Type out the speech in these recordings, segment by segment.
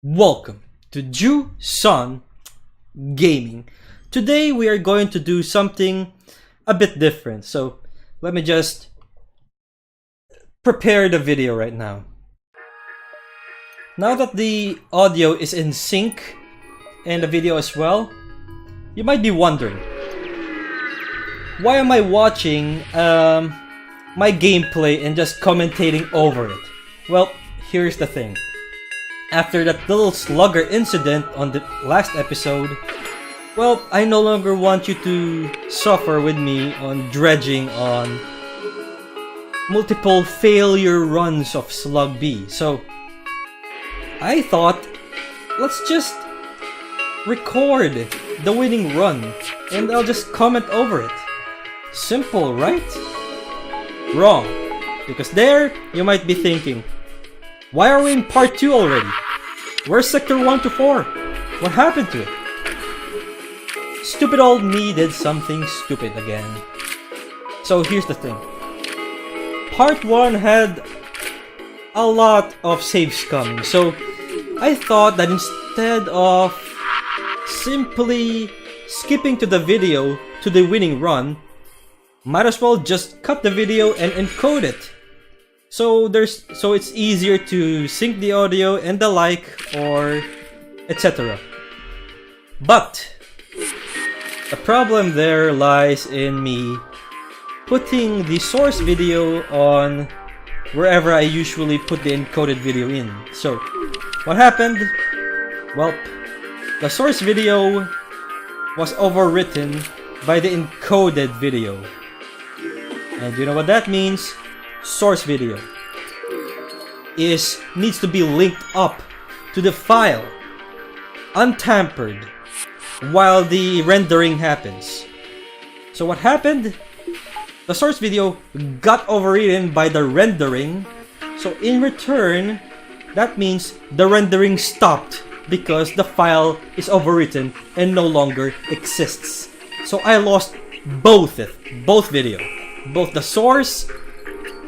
Welcome to JuSan Gaming. Today we are going to do something a bit different. So let me just prepare the video right now. Now that the audio is in sync and the video as well, you might be wondering, why am I watching my gameplay and just commentating over it? Well, here's the thing. After that little slugger incident on the last episode, well, I no longer want you to suffer with me on dredging on multiple failure runs of Slug B. So, I thought, let's just record the winning run and I'll just comment over it. Simple, right? Wrong. Because there, you might be thinking, why are we in part 2 already? Where's sector 1 to 4? What happened to it? Stupid old me did something stupid again. So here's the thing. Part 1 had a lot of saves coming, so I thought that instead of simply skipping to the video to the winning run, might as well just cut the video and encode it. So it's easier to sync the audio and the like, or etc. But the problem there lies in me putting the source video on wherever I usually put the encoded video in. So what happened? Well, the source video was overwritten by the encoded video. And you know what that means? Source video needs to be linked up to the file untampered while the rendering happens. So what happened? The source video got overridden by the rendering, so in return that means the rendering stopped because the file is overwritten and no longer exists. So I lost both video, both the source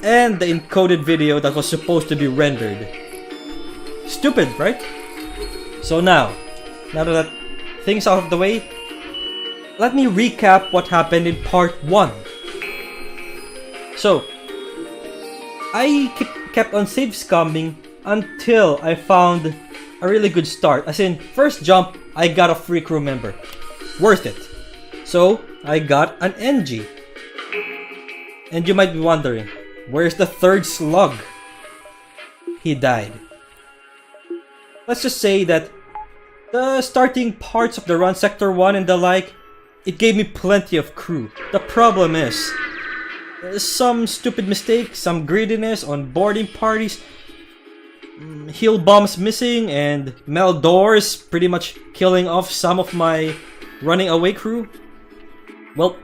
and the encoded video that was supposed to be rendered. Stupid, right? So now that things out of the way, let me recap what happened in part 1. So, I kept on save scumming until I found a really good start. As in, first jump, I got a free crew member. Worth it. So, I got an NG. And you might be wondering, where's the third slug? He died. Let's just say that the starting parts of the run, sector 1 and the like, it gave me plenty of crew. The problem is, some stupid mistakes, some greediness on boarding parties, heal bombs missing, and Meldors pretty much killing off some of my running away crew. Well,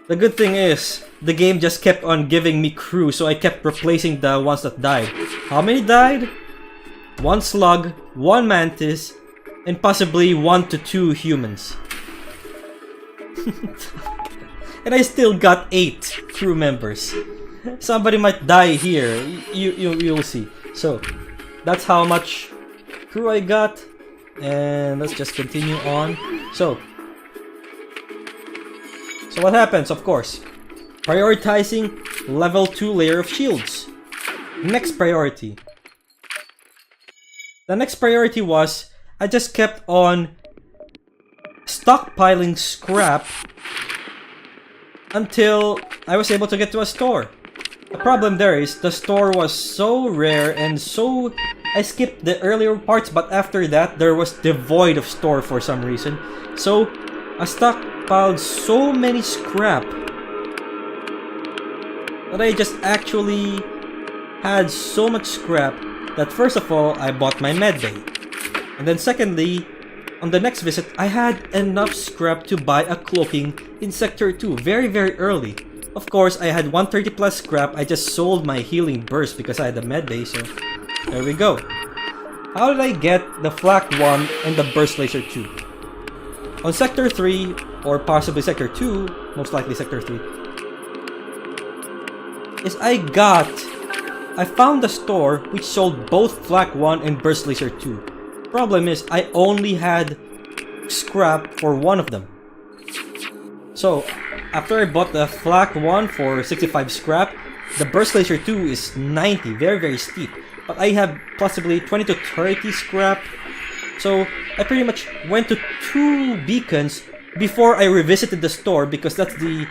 the good thing is, the game just kept on giving me crew, so I kept replacing the ones that died. How many died? 1 slug, 1 mantis, and possibly 1 to 2 humans. And I still got 8 crew members. Somebody might die here, you'll see. So, that's how much crew I got, and let's just continue on. So what happens, of course? Prioritizing level 2 layer of shields. Next priority. The next priority was, I just kept on stockpiling scrap until I was able to get to a store. The problem there is, the store was so rare and so... I skipped the earlier parts, but after that, there was devoid of store for some reason. So, I stockpiled so many scrap that I just actually had so much scrap that first of all, I bought my med bay. And then secondly, on the next visit, I had enough scrap to buy a cloaking in sector 2 very early. Of course, I had 130 plus scrap. I just sold my healing burst because I had the med bay, so there we go. How did I get the flak 1 and the burst laser 2? On sector 3, or possibly sector 2, most likely sector 3, is I got I found a store which sold both Flak 1 and Burst Laser 2. Problem is, I only had scrap for one of them. So, after I bought the Flak 1 for 65 scrap, the Burst Laser 2 is 90, very very steep. But I have possibly 20 to 30 scrap. So, I pretty much went to 2 beacons before I revisited the store because that's the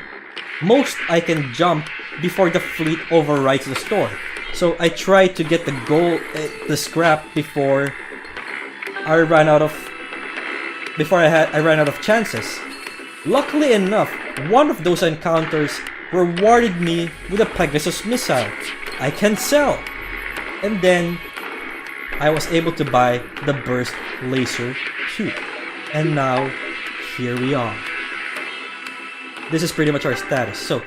most I can jump before the fleet overwrites the store. So I tried to get the scrap before I ran out of chances. Luckily enough, one of those encounters rewarded me with a Pegasus missile. I can sell, and then I was able to buy the Burst Laser 2, and now here we are. This is pretty much our status. So,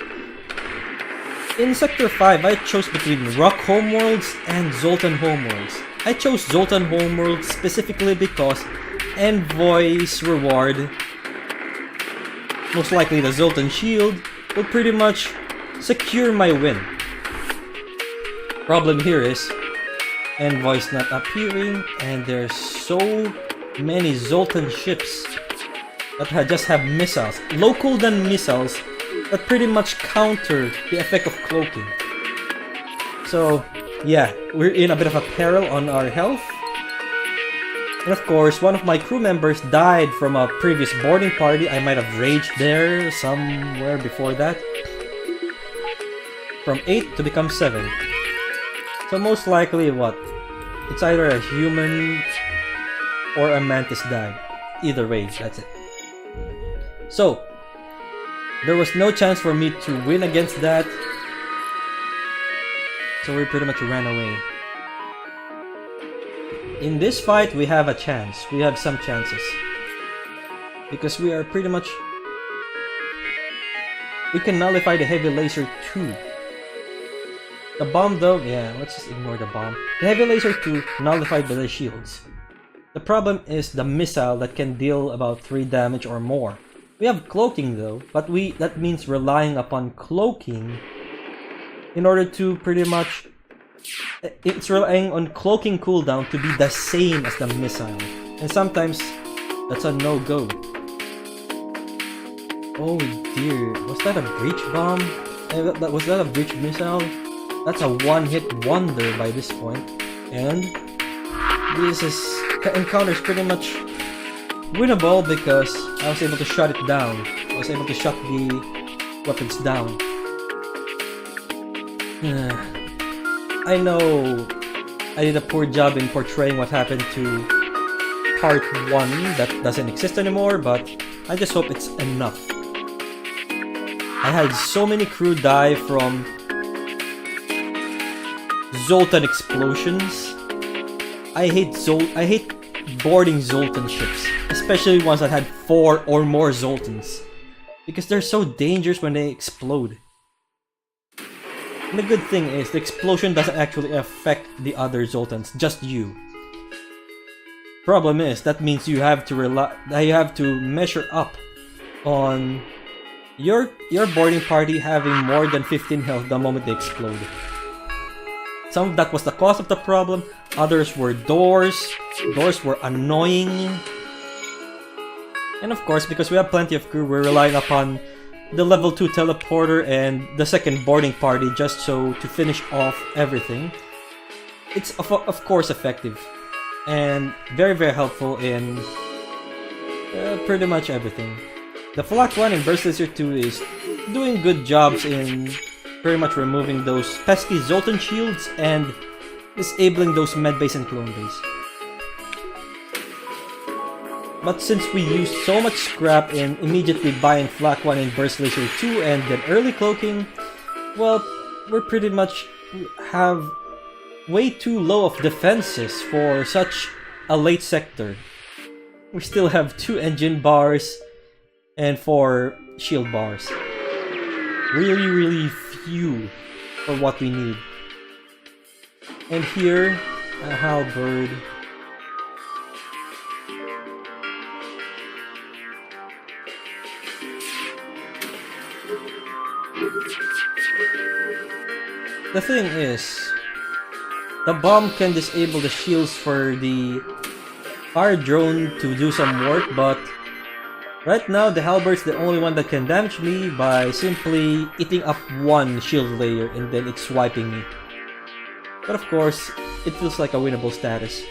in Sector 5, I chose between Rock Homeworlds and Zoltan Homeworlds. I chose Zoltan Homeworlds specifically because Envoy's reward, most likely the Zoltan Shield, will pretty much secure my win. Problem here is, Envoy's not appearing, and there's so many Zoltan ships that just have missiles, local than missiles, that pretty much counter the effect of cloaking. So, yeah, we're in a bit of a peril on our health. And of course, one of my crew members died from a previous boarding party. I might have raged there somewhere before that. From 8 to become 7. So most likely what? It's either a human or a mantis died. Either way, that's it. So, there was no chance for me to win against that. So we pretty much ran away. In this fight, we have a chance. We have some chances. Because we are pretty much... we can nullify the Heavy Laser 2. The bomb though, yeah, let's just ignore the bomb. The Heavy Laser 2 nullified by the shields. The problem is the missile that can deal about 3 damage or more. We have cloaking though, but that means relying upon cloaking in order to pretty much... it's relying on cloaking cooldown to be the same as the missile. And sometimes, that's a no-go. Oh dear, was that a breach bomb? Was that a breach missile? That's a one-hit wonder by this point. And this encounter is pretty much winnable because I was able to shut it down. I was able to shut the weapons down. I know I did a poor job in portraying what happened to part 1 that doesn't exist anymore, but I just hope it's enough. I had so many crew die from Zoltan explosions. I hate boarding Zoltan ships, especially ones that had 4 or more Zoltans, because they're so dangerous when they explode. And the good thing is, the explosion doesn't actually affect the other Zoltans, just you. Problem is, that means you have to measure up on your boarding party having more than 15 health the moment they explode. Some of that was the cause of the problem, others were doors. Doors were annoying. And of course, because we have plenty of crew, we're relying upon the level 2 teleporter and the second boarding party just so to finish off everything. It's of course effective and very very helpful in pretty much everything. The Flak 1 and Burst Laser 2 is doing good jobs in pretty much removing those pesky Zoltan shields and disabling those medbase and clone base. But since we used so much scrap in immediately buying Flak 1 and Burst Laser 2 and then early cloaking, well, we're pretty much have way too low of defenses for such a late sector. We still have 2 engine bars and 4 shield bars. Really few for what we need. And here, a halberd. The thing is, the bomb can disable the shields for the fire drone to do some work, but right now the halberd's the only one that can damage me by simply eating up one shield layer and then it's wiping me. But of course, it feels like a winnable status.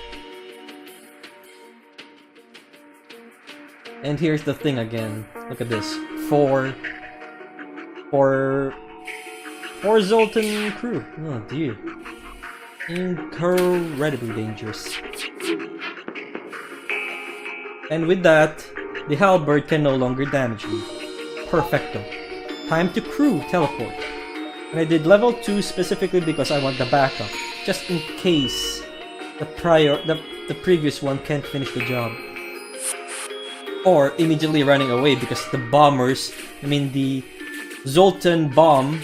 And here's the thing again. Look at this. Four Zoltan crew. Oh dear. Incredibly dangerous. And with that, the halberd can no longer damage me. Perfecto. Time to crew teleport. And I did level 2 specifically because I want the backup, just in case the previous one can't finish the job. Or immediately running away because the Zoltan bomb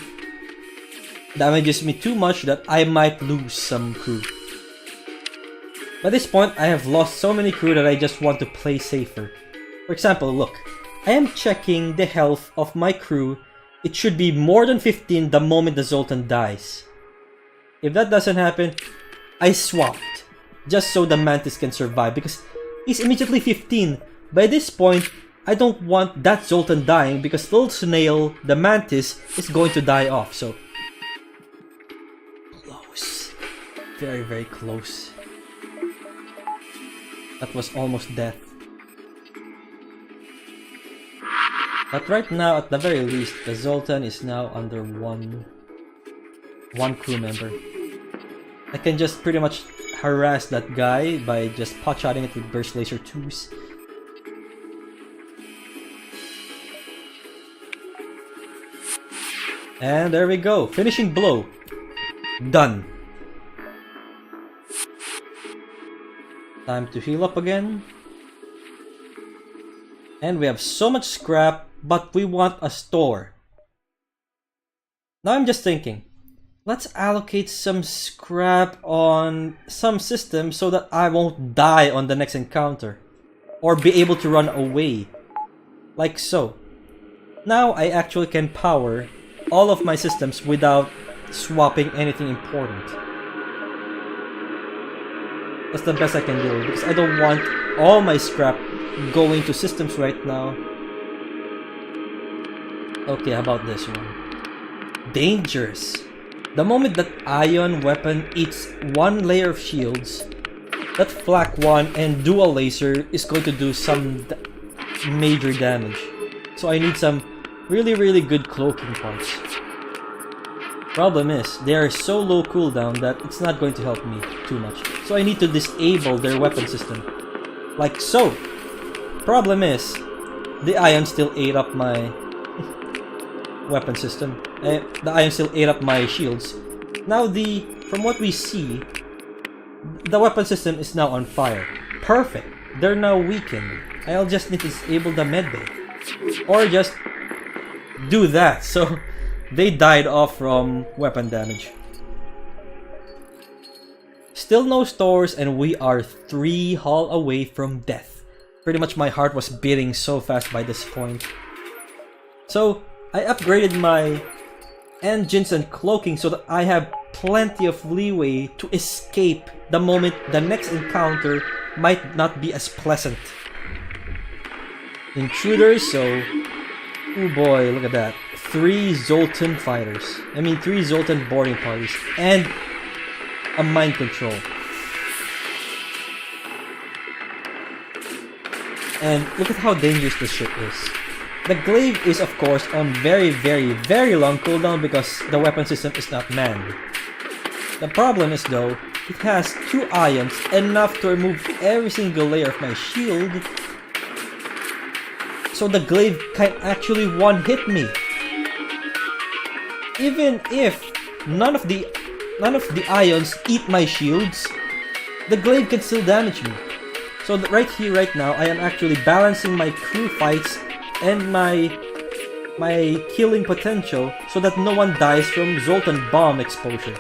damages me too much that I might lose some crew. By this point, I have lost so many crew that I just want to play safer. For example, look, I am checking the health of my crew. It should be more than 15 the moment the Zoltan dies. If that doesn't happen, I swapped, just so the Mantis can survive because he's immediately 15. By this point, I don't want that Zoltan dying because Little Snail, the Mantis, is going to die off, so... Close. Very, very close. That was almost death. But right now, at the very least, the Zoltan is now under one crew member. I can just pretty much harass that guy by just pot-shotting it with burst laser 2s. And there we go, finishing blow. Done. Time to heal up again. And we have so much scrap, but we want a store. Now I'm just thinking, let's allocate some scrap on some system so that I won't die on the next encounter. Or be able to run away. Like so. Now I actually can power all of my systems without swapping anything important. That's the best I can do because I don't want all my scrap going to systems right now. Okay, how about this one? Dangerous. The moment that ion weapon eats one layer of shields, that flak one and dual laser is going to do some major damage. So I need some really good cloaking parts. Problem is, they are so low cooldown that it's not going to help me too much. So I need to disable their weapon system. Like so. Problem is, the ion still ate up my weapon system. The ion still ate up my shields. Now from what we see, the weapon system is now on fire. Perfect. They're now weakened. I'll just need to disable the medbay. Or just do that. So they died off from weapon damage. Still no stores and we are 3 hull away from death. Pretty much my heart was beating so fast by this point. So I upgraded my engines and cloaking so that I have plenty of leeway to escape the moment the next encounter might not be as pleasant. Intruders, so... oh boy, look at that. 3 Zoltan fighters. 3 Zoltan boarding parties. And a mind control. And look at how dangerous this ship is. The glaive is of course on very long cooldown because the weapon system is not manned. The problem is though, it has 2 ions, enough to remove every single layer of my shield. So the glaive can actually one-hit me. Even if none of the ions eat my shields, the glaive can still damage me. So right here, right now, I am actually balancing my crew fights and my killing potential so that no one dies from Zoltan bomb exposure.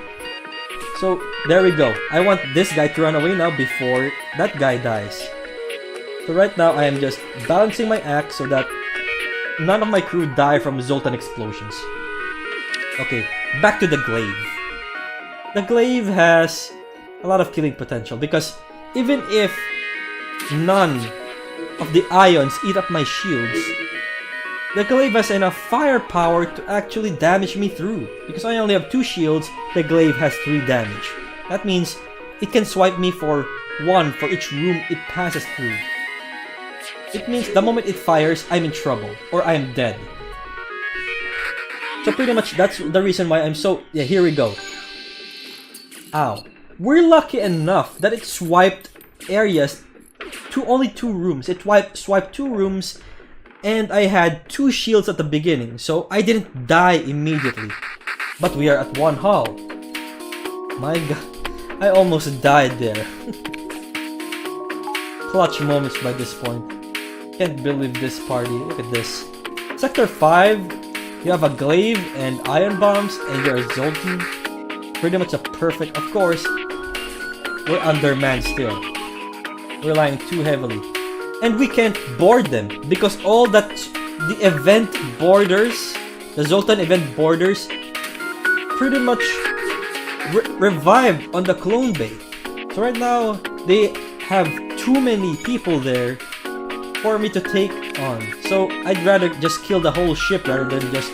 So there we go. I want this guy to run away now before that guy dies. So right now I am just balancing my axe so that none of my crew die from Zoltan explosions. Okay, back to the glaive. The glaive has a lot of killing potential, because even if none of the ions eat up my shields, the glaive has enough firepower to actually damage me through. Because I only have 2 shields, the glaive has 3 damage. That means it can swipe me for 1 for each room it passes through. It means the moment it fires, I'm in trouble, or I'm dead. So pretty much that's the reason why I'm so... Yeah, here we go. Ow. We're lucky enough that it swiped areas to only 2 rooms. It swiped 2 rooms, and I had 2 shields at the beginning, so I didn't die immediately. But we are at 1 hall. My god, I almost died there. Clutch moments by this point. Can't believe this party. Look at this. Sector 5, you have a glaive and iron bombs, and you're a Zoltan. Pretty much a perfect, of course. We're undermanned still. We're relying too heavily. And we can't board them, because all that the event borders, the Zoltan event borders, pretty much revived on the clone bay. So right now, they have too many people there for me to take on. So I'd rather just kill the whole ship rather than just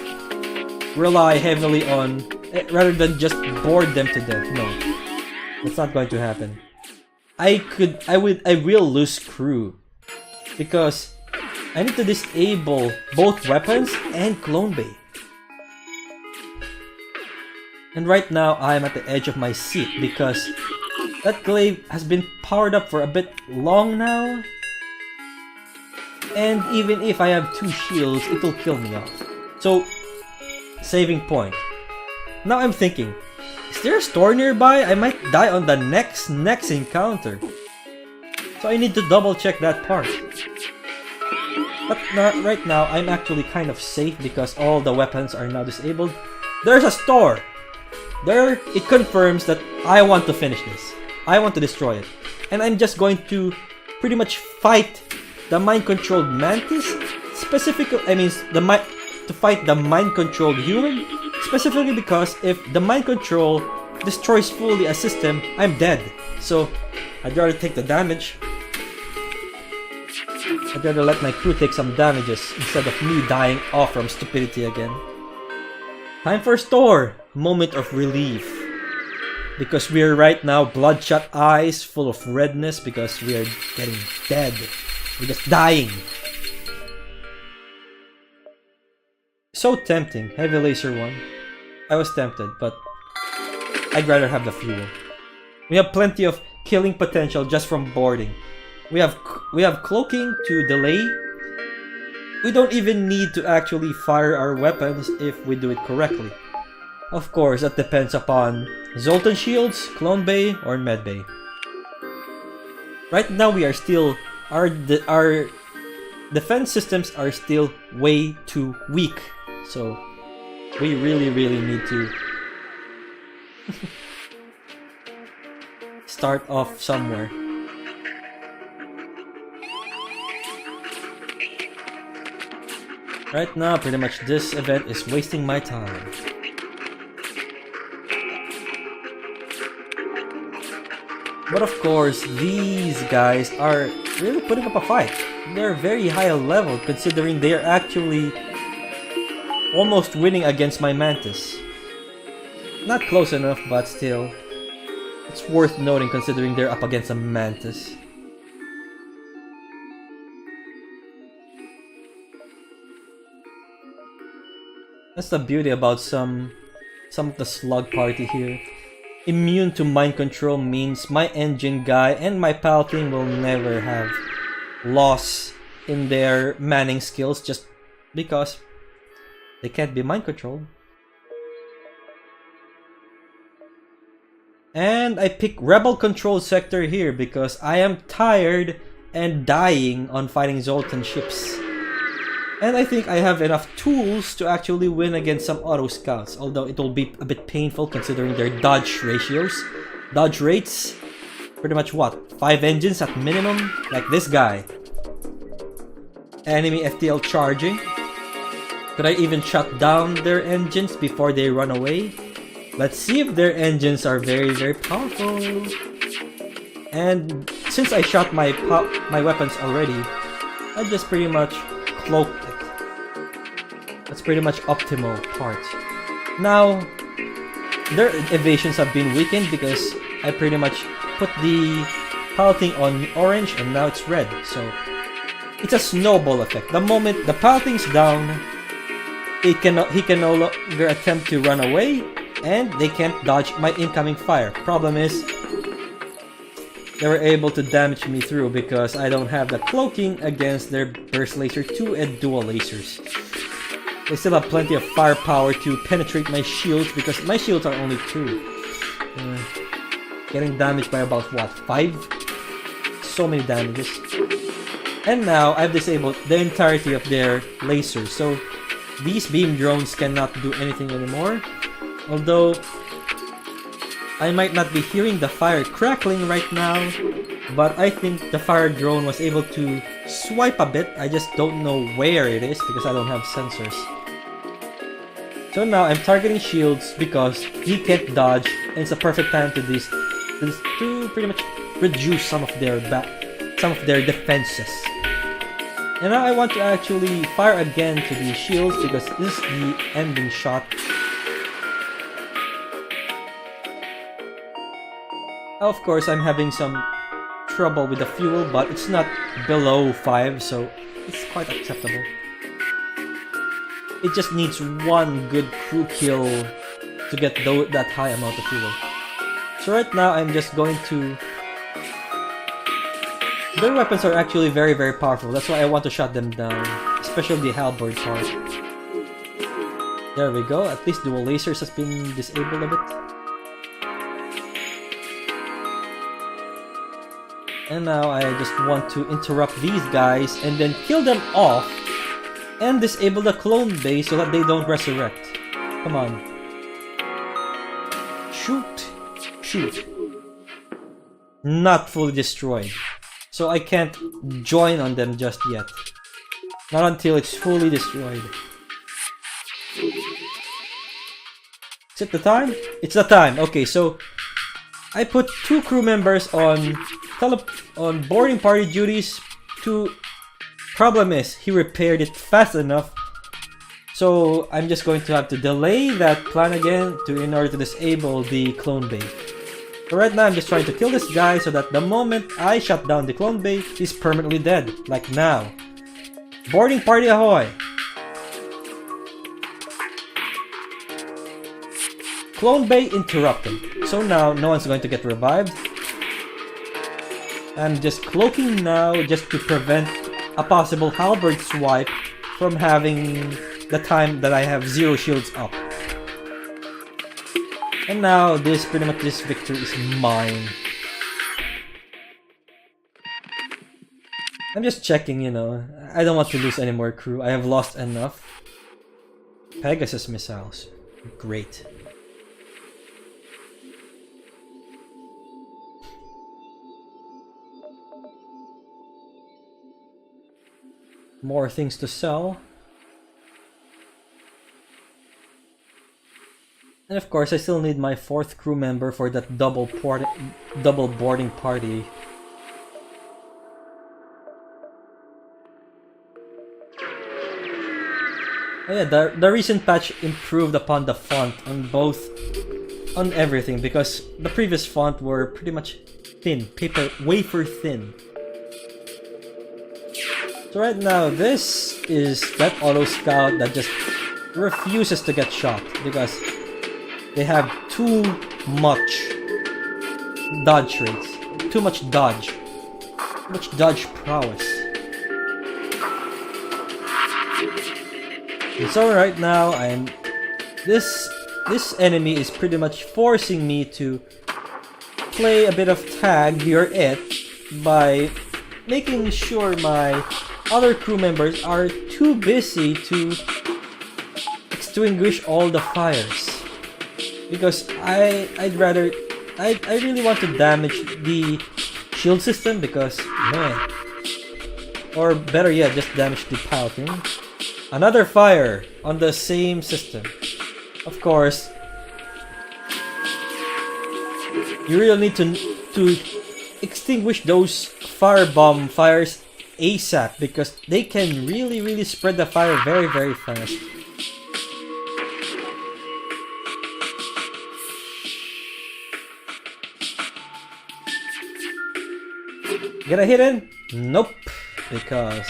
rely heavily on, rather than just board them to death. No, that's not going to happen. I will lose crew, because I need to disable both weapons and clone bay. And right now I'm at the edge of my seat because that glaive has been powered up for a bit long now. And even if I have 2 shields, it will kill me off. So, saving point. Now I'm thinking, is there a store nearby? I might die on the next encounter. So I need to double check that part. But right now, I'm actually kind of safe because all the weapons are now disabled. There's a store! There, it confirms that I want to finish this. I want to destroy it. And I'm just going to pretty much fight the mind-controlled mantis, specifically, to fight the mind-controlled human, specifically because if the mind control destroys fully a system, I'm dead. So, I'd rather take the damage. I'd rather let my crew take some damages instead of me dying off from stupidity again. Time for store! Moment of relief. Because we're right now bloodshot eyes full of redness because we are getting dead. We're just dying. So tempting. Heavy laser 1. I was tempted, but I'd rather have the fuel. We have plenty of killing potential just from boarding. We have cloaking to delay. We don't even need to actually fire our weapons if we do it correctly. Of course, that depends upon Zoltan shields, clone bay, or med bay. Right now we are still... Our defense systems are still way too weak. So, we really need to start off somewhere. Right now, pretty much this event is wasting my time. But of course, these guys are really putting up a fight. They're very high level considering they're actually almost winning against my mantis. Not close enough, but still. It's worth noting considering they're up against a mantis. That's the beauty about some of the slug party here. Immune to mind control means my engine guy and my pal team will never have loss in their manning skills just because they can't be mind controlled. And I pick rebel control sector here because I am tired and dying on fighting Zoltan ships. And I think I have enough tools to actually win against some auto scouts, although it will be a bit painful considering their dodge ratios. Dodge rates, pretty much what? 5 engines at minimum? Like this guy. Enemy FTL charging. Could I even shut down their engines before they run away? Let's see if their engines are very powerful. And since I shot my weapons already, I just pretty much cloaked it. That's pretty much optimal part. Now, their evasions have been weakened because I pretty much put the piloting on orange and now it's red. So it's a snowball effect. The moment the piloting's down, he can no longer attempt to run away, and they can't dodge my incoming fire. Problem is, they were able to damage me through because I don't have the cloaking against their burst laser 2 and dual lasers. They still have plenty of firepower to penetrate my shields because my shields are only 2. Getting damaged by about what, 5? So many damages. And now I've disabled the entirety of their lasers, so these beam drones cannot do anything anymore. Although I might not be hearing the fire crackling right now, but I think the fire drone was able to swipe a bit. I just don't know where it is because I don't have sensors. So now I'm targeting shields because he can't dodge, and it's a perfect time to to pretty much reduce some of their defenses. And now I want to actually fire again to the shields because this is the ending shot. Of course, I'm having some trouble with the fuel, but it's not below 5, so it's quite acceptable. It just needs one good crew kill to get that high amount of fuel. So right now, I'm just going to... Their weapons are actually very, very powerful. That's why I want to shut them down, especially the halberd part. There we go. At least dual lasers has been disabled a bit. And now I just want to interrupt these guys and then kill them off and disable the clone base so that they don't resurrect. Come on. Shoot. Shoot. Not fully destroyed. So I can't join on them just yet. Not until it's fully destroyed. Is it the time? It's the time. Okay, so I put 2 crew members on boarding party duties. Problem is, he repaired it fast enough. So I'm just going to have to delay that plan again in order to disable the clone bay. So right now I'm just trying to kill this guy so that the moment I shut down the clone bay, he's permanently dead. Like now. Boarding party ahoy! Clone bay interrupted. So now no one's going to get revived. I'm just cloaking now just to prevent a possible halberd swipe from having the time that I have 0 shields up. And now pretty much this victory is mine. I'm just checking, you know. I don't want to lose any more crew. I have lost enough. Pegasus missiles. Great. More things to sell. And of course, I still need my 4th crew member for that double boarding party. Oh yeah, the recent patch improved upon the font on everything, because the previous font were pretty much thin, wafer thin. So right now, this is that auto scout that just refuses to get shot because they have too much dodge rates, too much dodge prowess. And so right now, this enemy is pretty much forcing me to play a bit of tag, you're it, by making sure my other crew members are too busy to extinguish all the fires. Because I really want to damage the shield system because, man. Or better yet, just damage the piloting. Another fire on the same system. Of course, you really need to extinguish those firebomb fires ASAP because they can really spread the fire very fast. Get a hit in? Nope. Because...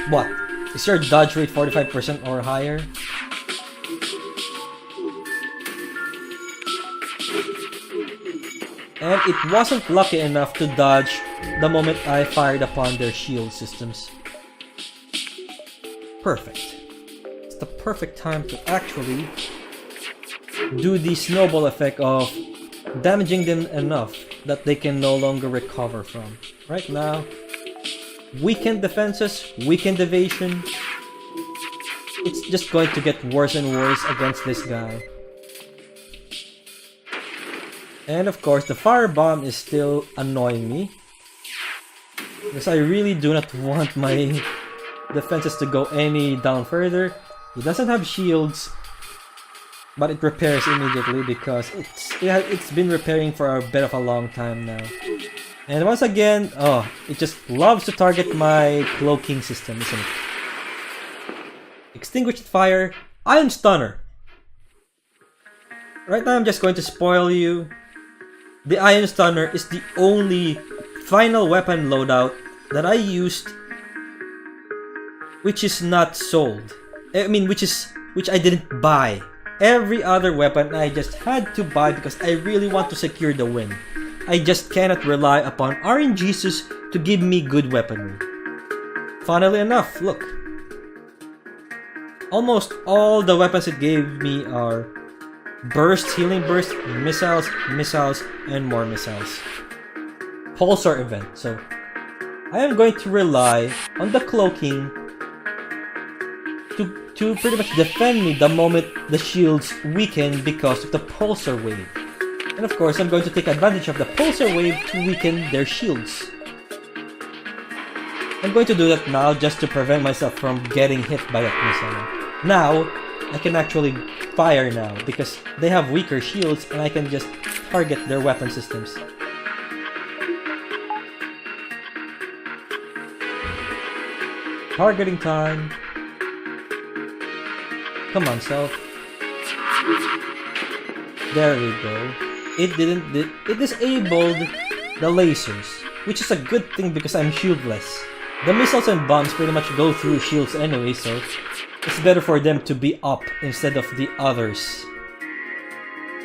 what? Is your dodge rate 45% or higher? And it wasn't lucky enough to dodge the moment I fired upon their shield systems. Perfect. It's the perfect time to actually do the snowball effect of damaging them enough that they can no longer recover from. Right now, weakened defenses, weakened evasion. It's just going to get worse and worse against this guy. And of course, the firebomb is still annoying me. Because I really do not want my defenses to go any down further. He doesn't have shields, but it repairs immediately because it's been repairing for a bit of a long time now. And once again, it just loves to target my cloaking system, isn't it? Extinguished fire, Iron Stunner. Right now I'm just going to spoil you. The Iron Stunner is the only final weapon loadout that I used which is not sold. I mean, which I didn't buy. Every other weapon I just had to buy because I really want to secure the win. I just cannot rely upon RNGesus to give me good weaponry. Funnily enough, look. Almost all the weapons it gave me are burst, healing burst, missiles, and more missiles. Pulsar event. So I am going to rely on the cloaking to pretty much defend me the moment the shields weaken because of the pulsar wave. And of course, I'm going to take advantage of the pulsar wave to weaken their shields. I'm going to do that now just to prevent myself from getting hit by that missile. Now, I can actually fire now because they have weaker shields and I can just target their weapon systems. Targeting time. Come on, self. There we go. It disabled the lasers, which is a good thing because I'm shieldless. The missiles and bombs pretty much go through shields anyway, so it's better for them to be up instead of the others.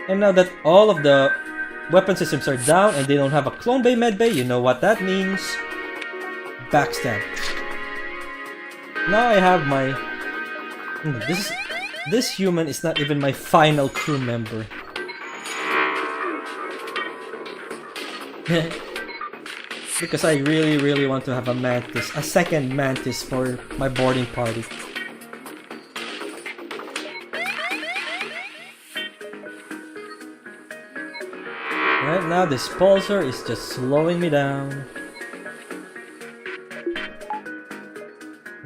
And now that all of the weapon systems are down and they don't have a clone bay medbay, you know what that means. Backstab. Now I have my... This human is not even my final crew member. Because I really want to have a mantis, a second mantis for my boarding party. Right now this pulsar is just slowing me down.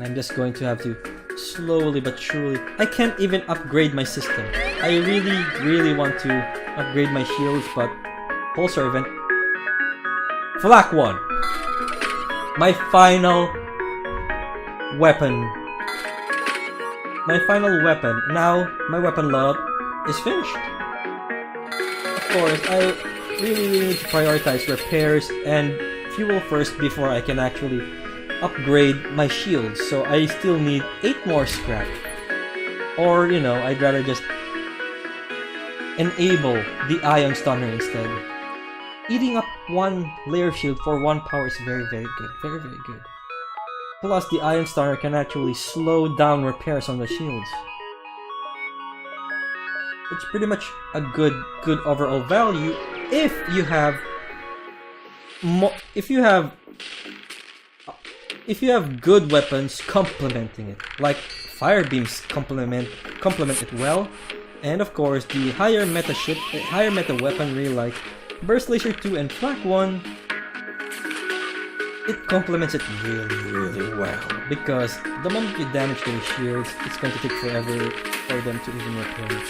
I'm just going to have to slowly but surely... I can't even upgrade my system. I really want to upgrade my shields, but... Pulsar event. Flak 1! My final weapon. My final weapon. Now, my weapon load is finished. Of course, I really need to prioritize repairs and fuel first before I can actually upgrade my shields, so I still need 8 more scrap. Or, you know, I'd rather just enable the Ion Stunner instead. Eating up 1 layer shield for 1 power is very good. Very good. Plus, the Ion Stunner can actually slow down repairs on the shields. It's pretty much a good overall value if you have good weapons complementing it, like fire beams complement it well, and of course the higher meta weaponry like burst laser 2 and flak 1, it complements it really well, because the moment you damage their shields, it's going to take forever for them to even repair it.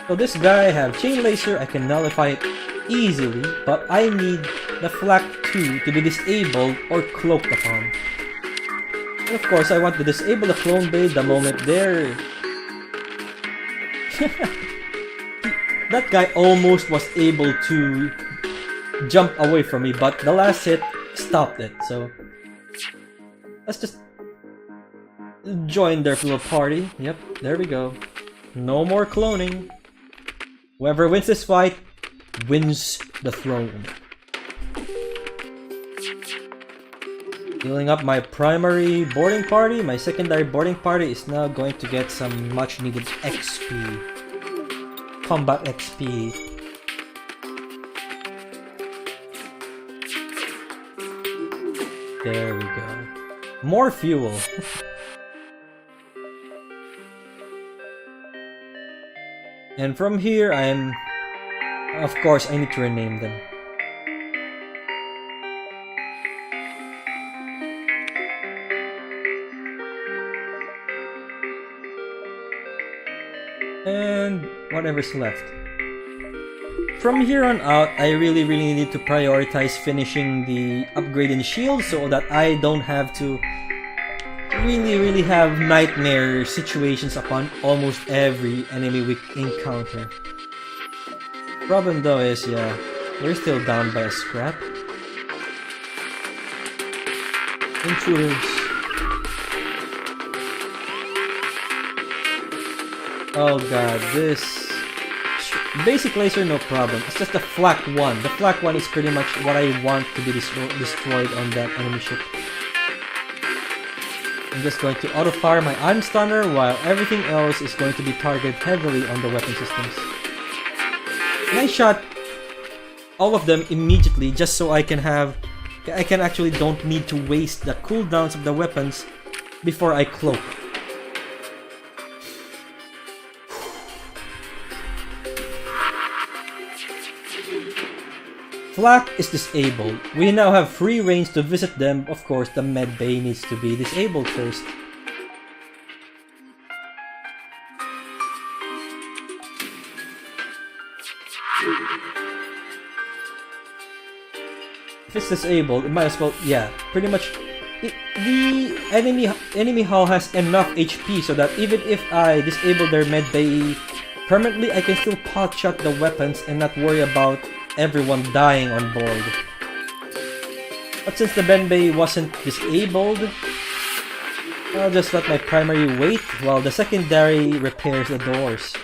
So this guy, I have chain laser, I can nullify it easily, but I need the flak 2 to be disabled or cloaked upon. And of course, I want to disable the clone blade the moment there. That guy almost was able to jump away from me, but the last hit stopped it, so let's just join their little party. Yep, there we go. No more cloning. Whoever wins this fight wins the throne. Healing up my primary boarding party, my secondary boarding party is now going to get some much needed XP. Combat XP. There we go. More fuel. And from here, of course, I need to rename them. And whatever's left. From here on out, I really need to prioritize finishing the upgrade in shield so that I don't have to really have nightmare situations upon almost every enemy we encounter. Problem though is, yeah, we're still down by a scrap. Intruders. Oh god, this... Basic laser, no problem. It's just the flak 1. The flak 1 is pretty much what I want to be destroyed on that enemy ship. I'm just going to auto-fire my arm stunner while everything else is going to be targeted heavily on the weapon systems. And I shot all of them immediately just so I can actually don't need to waste the cooldowns of the weapons before I cloak. Flak is disabled. We now have free range to visit them. Of course, the med bay needs to be disabled first. If it's disabled, it might as well, yeah, pretty much. The enemy hull has enough HP so that even if I disable their med bay permanently, I can still pot shot the weapons and not worry about everyone dying on board. But since the med bay wasn't disabled, I'll just let my primary wait while the secondary repairs the doors.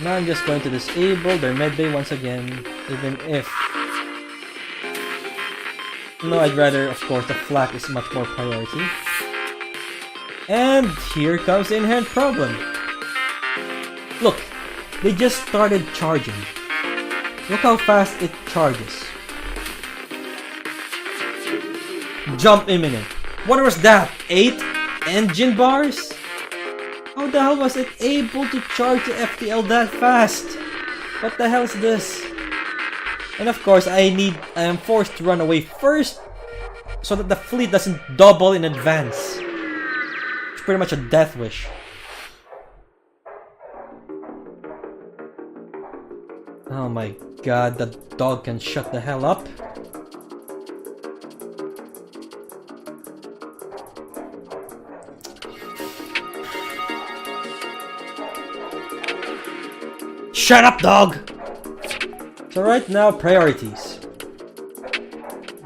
Now I'm just going to disable their med bay once again, even if... No, I'd rather, of course, the flak is much more priority. And here comes the inherent problem. Look, they just started charging. Look how fast it charges. Jump imminent. What was that? 8 engine bars? How the hell was it able to charge the FTL that fast? What the hell is this? And of course, I am forced to run away first so that the fleet doesn't double in advance. It's pretty much a death wish. Oh my god, that dog can shut the hell up. Shut up, dog! So right now, priorities.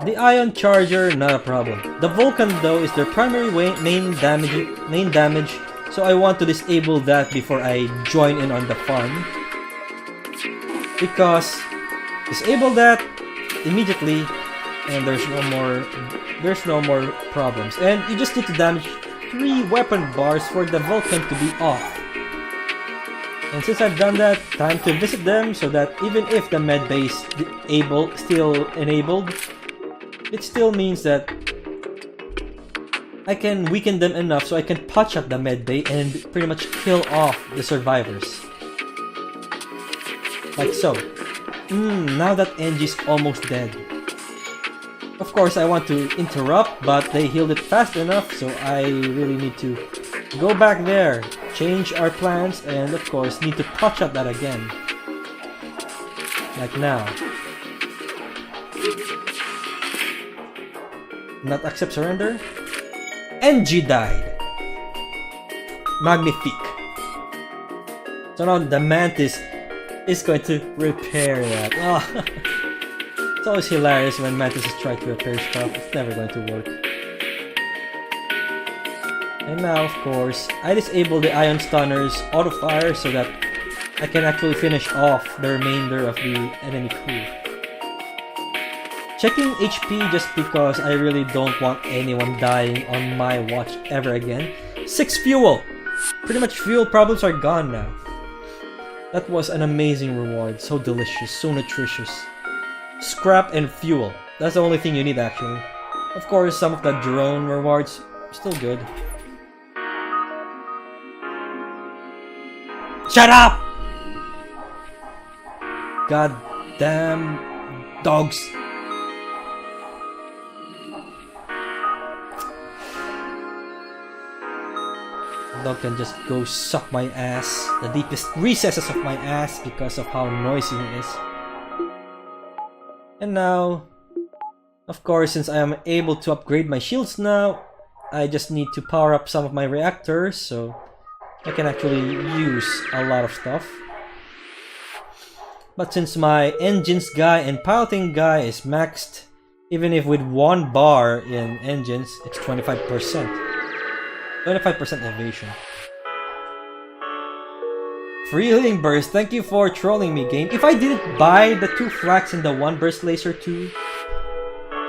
The ion charger, not a problem. The Vulcan though is their primary main damage, so I want to disable that before I join in on the fun. Because disable that immediately and there's no more problems. And you just need to damage 3 weapon bars for the Vulcan to be off. And since I've done that, time to visit them so that even if the med bay is still enabled, it still means that I can weaken them enough so I can patch up the med bay and pretty much kill off the survivors. Like so. Now that NG's almost dead. Of course I want to interrupt, but they healed it fast enough, so I really need to go back there, change our plans, and of course need to patch up that again. Like now. Not accept surrender. NG died. Magnifique. So now the Mantis is going to repair that. Oh. It's always hilarious when Mantis is trying to repair stuff. It's never going to work. And now, of course, I disable the Ion Stunner's auto fire so that I can actually finish off the remainder of the enemy crew. Checking HP just because I really don't want anyone dying on my watch ever again. 6 fuel! Pretty much fuel problems are gone now. That was an amazing reward. So delicious, so nutritious. Scrap and fuel. That's the only thing you need actually. Of course, some of the drone rewards still good. Shut up! God damn dogs. Dog can just go suck my ass, the deepest recesses of my ass because of how noisy he is. And now, of course, since I am able to upgrade my shields now, I just need to power up some of my reactors, so I can actually use a lot of stuff. But since my engines guy and piloting guy is maxed, even if with 1 bar in engines, it's 25%. 25% evasion. Free healing burst, thank you for trolling me, game. If I didn't buy the 2 flags and the 1 burst laser too,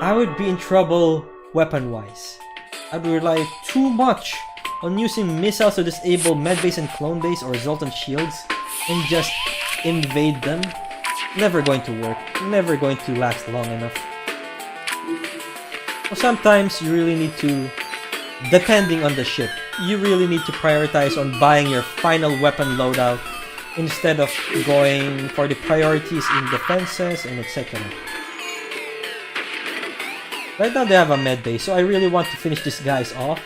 I would be in trouble weapon-wise. I would rely too much on using missiles to disable medbase and clone base or Zoltan shields and just invade them. Never going to work. Never going to last long enough. So sometimes you really need to, depending on the ship, you really need to prioritize on buying your final weapon loadout instead of going for the priorities in defenses and etc. Right now they have a med base, so I really want to finish these guys off.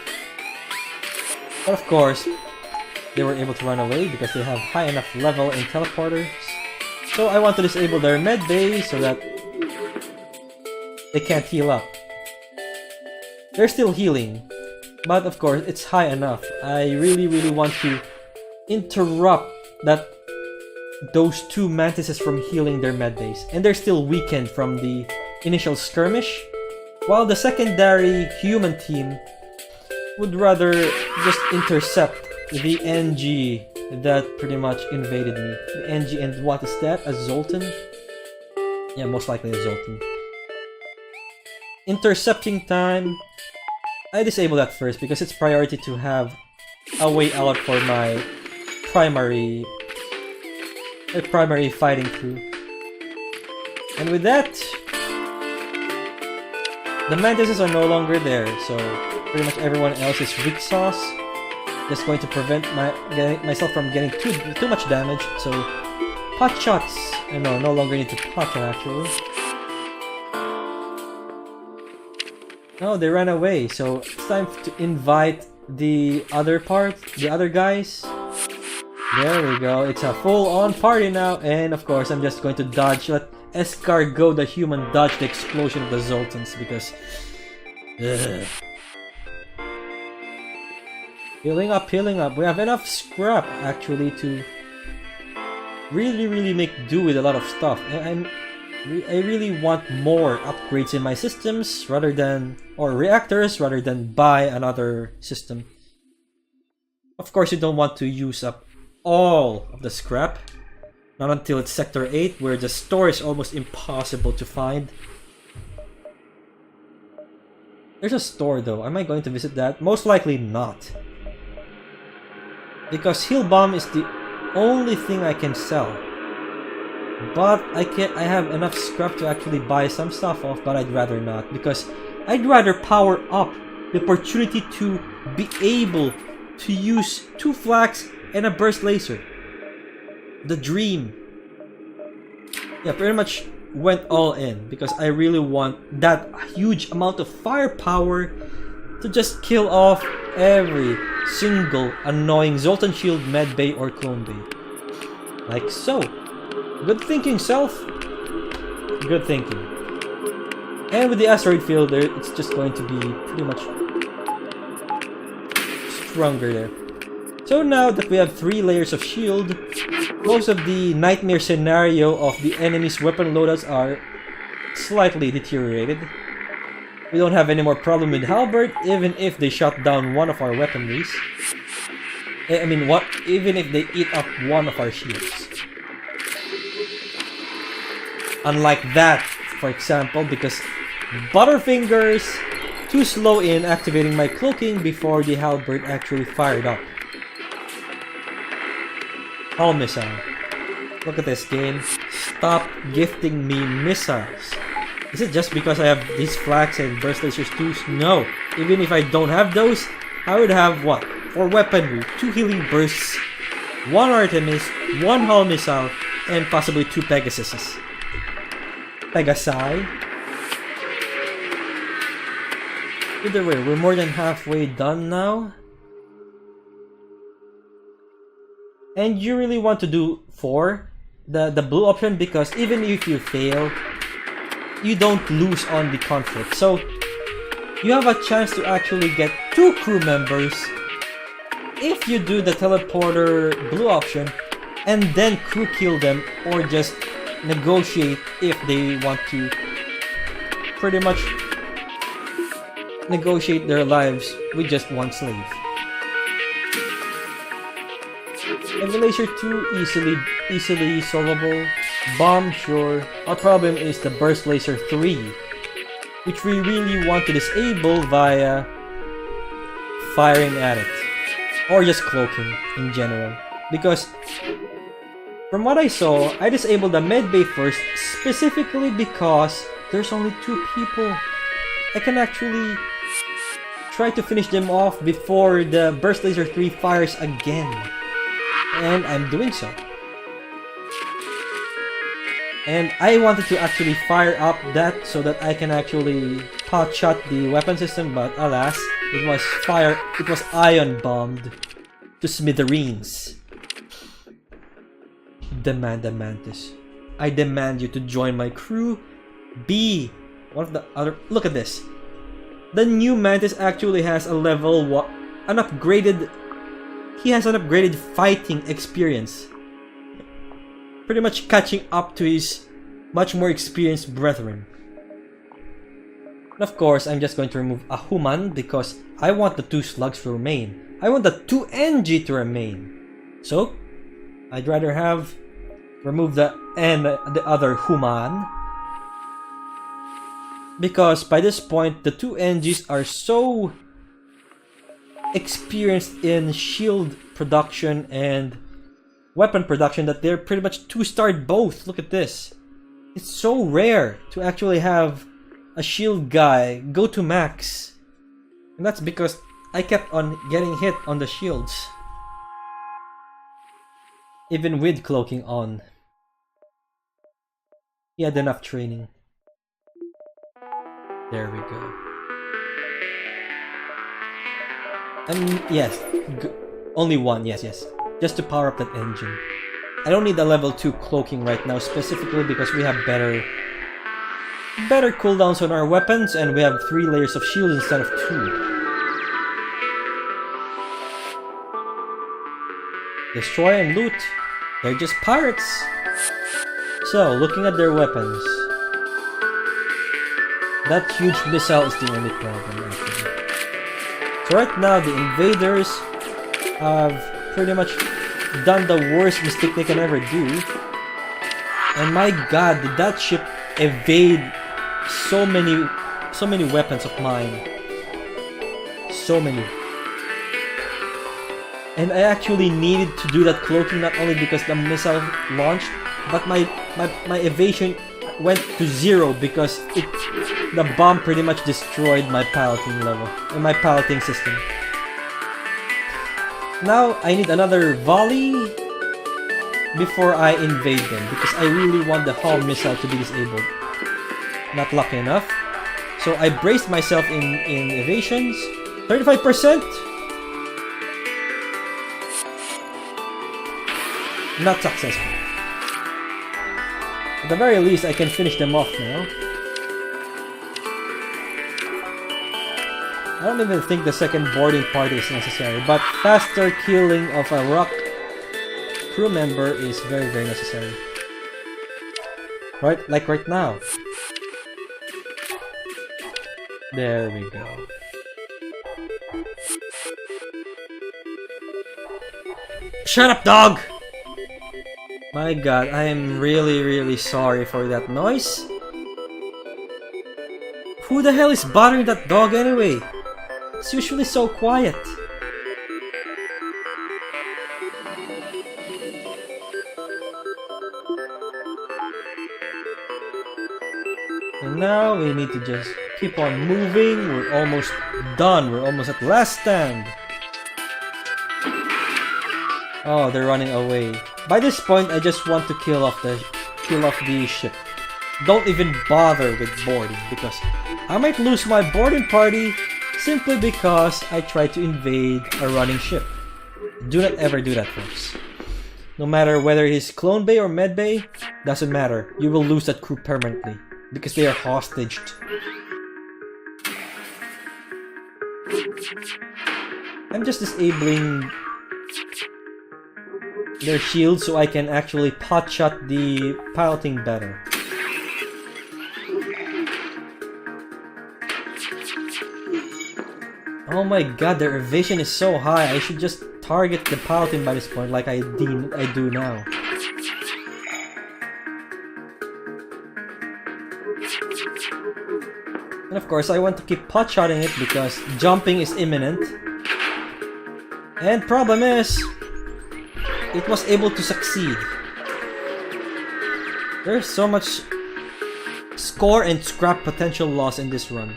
But of course, they were able to run away because they have high enough level in teleporters. So I want to disable their med base so that they can't heal up. They're still healing, but of course it's high enough. I really want to interrupt those 2 mantises from healing their med base, and they're still weakened from the initial skirmish, while the secondary human team would rather just intercept the NG that pretty much invaded me. The NG, and what is that? A Zoltan? Yeah, most likely a Zoltan. Intercepting time. I disable that first because it's priority to have a way out for my primary fighting crew. And with that, the mantises are no longer there, so pretty much everyone else is weak sauce. Just going to prevent myself from getting too much damage. So pot shots. No longer need to pot shot actually. No, they ran away, so it's time to invite the other guys. There we go, it's a full-on party now, and of course I'm just going to dodge, let Escargot the human dodge the explosion of the Zoltans, because... Ugh. Healing up, we have enough scrap actually to really make do with a lot of stuff, and I really want more upgrades in my systems or reactors rather than buy another system. Of course, you don't want to use up all of the scrap, not until it's Sector 8 where the store is almost impossible to find. There's a store though, am I going to visit that? Most likely not. Because Heal Bomb is the only thing I can sell. But I have enough scrap to actually buy some stuff off, but I'd rather not, because I'd rather power up the opportunity to be able to use 2 flags and a burst laser. The dream. Yeah, pretty much went all in, because I really want that huge amount of firepower to just kill off every single annoying Zoltan Shield, Med Bay, or Clone Bay. Like so. Good thinking, self. Good thinking. And with the asteroid field there, it's just going to be pretty much stronger there. So now that we have 3 layers of shield, most of the nightmare scenario of the enemy's weapon loadouts are slightly deteriorated. We don't have any more problem with halberd, even if they shut down one of our weaponries. I mean, even if they eat up one of our shields. Unlike that, for example, because Butterfinger's too slow in activating my cloaking before the halberd actually fired up. Hull missile. Look at this game. Stop gifting me missiles. Is it just because I have these flags and burst lasers too? No. Even if I don't have those, I would have what? For weaponry, 2 healing bursts, 1 Artemis, 1 hull missile, and possibly 2 Pegasuses. Pegasi. Either way, we're more than halfway done now. And you really want to do 4, the blue option, because even if you fail, you don't lose on the conflict. So you have a chance to actually get 2 crew members if you do the teleporter blue option and then crew kill them, or just negotiate if they want to pretty much negotiate their lives with just 1 slave. Heavy laser 2 easily solvable. Bomb, sure. Our problem is the burst laser 3, which we really want to disable via firing at it, or just cloaking in general. Because from what I saw, I disabled the medbay first specifically because there's only 2 people. I can actually try to finish them off before the burst laser 3 fires again, and I'm doing so. And I wanted to actually fire up that so that I can actually pot shot the weapon system, but alas, it was ion bombed to smithereens. Demand the Mantis. I demand you to join my crew. Be one of the other. Look at this. The new Mantis actually has a level an upgraded. He has an upgraded fighting experience. Pretty much catching up to his much more experienced brethren. And of course, I'm just going to remove a human because I want the 2 slugs to remain. I want the 2 NG to remain. So, I'd rather remove the other human, because by this point the 2 NGs are so experienced in shield production and weapon production that they're pretty much 2-starred both. Look at this. It's so rare to actually have a shield guy go to max. And that's because I kept on getting hit on the shields, even with cloaking on. He had enough training. There we go. And yes, only 1, yes. Just to power up that engine. I don't need a level 2 cloaking right now, specifically because we have better cooldowns on our weapons, and we have 3 layers of shield instead of 2. Destroy and loot. They're just pirates. So, looking at their weapons, that huge missile is the only problem, actually. So right now, the invaders have pretty much done the worst mistake they can ever do. And my god, did that ship evade so many weapons of mine. So many. And I actually needed to do that cloaking not only because the missile launched, but my evasion went to 0 because the bomb pretty much destroyed my piloting level and my piloting system. Now I need another volley before I invade them because I really want the hull missile to be disabled. Not lucky enough. So I braced myself in evasions. 35%. Not successful. At the very least, I can finish them off now. I don't even think the second boarding party is necessary, but faster killing of a rock crew member is very, very necessary. Right, like right now. There we go. Shut up, dog! My god, I am really, really sorry for that noise. Who the hell is bothering that dog anyway? It's usually so quiet. And now we need to just keep on moving. We're almost done. We're almost at last stand. Oh, they're running away. By this point, I just want to kill off the ship. Don't even bother with boarding because I might lose my boarding party simply because I tried to invade a running ship. Do not ever do that, folks. No matter whether it is clone bay or med bay, doesn't matter. You will lose that crew permanently because they are hostaged. I'm just disabling their shields so I can actually potshot the piloting better. Oh my god, their evasion is so high. I should just target the piloting by this point like I do now. And of course, I want to keep potshotting it because jumping is imminent. And problem is, it was able to succeed. There's so much score and scrap potential loss in this run.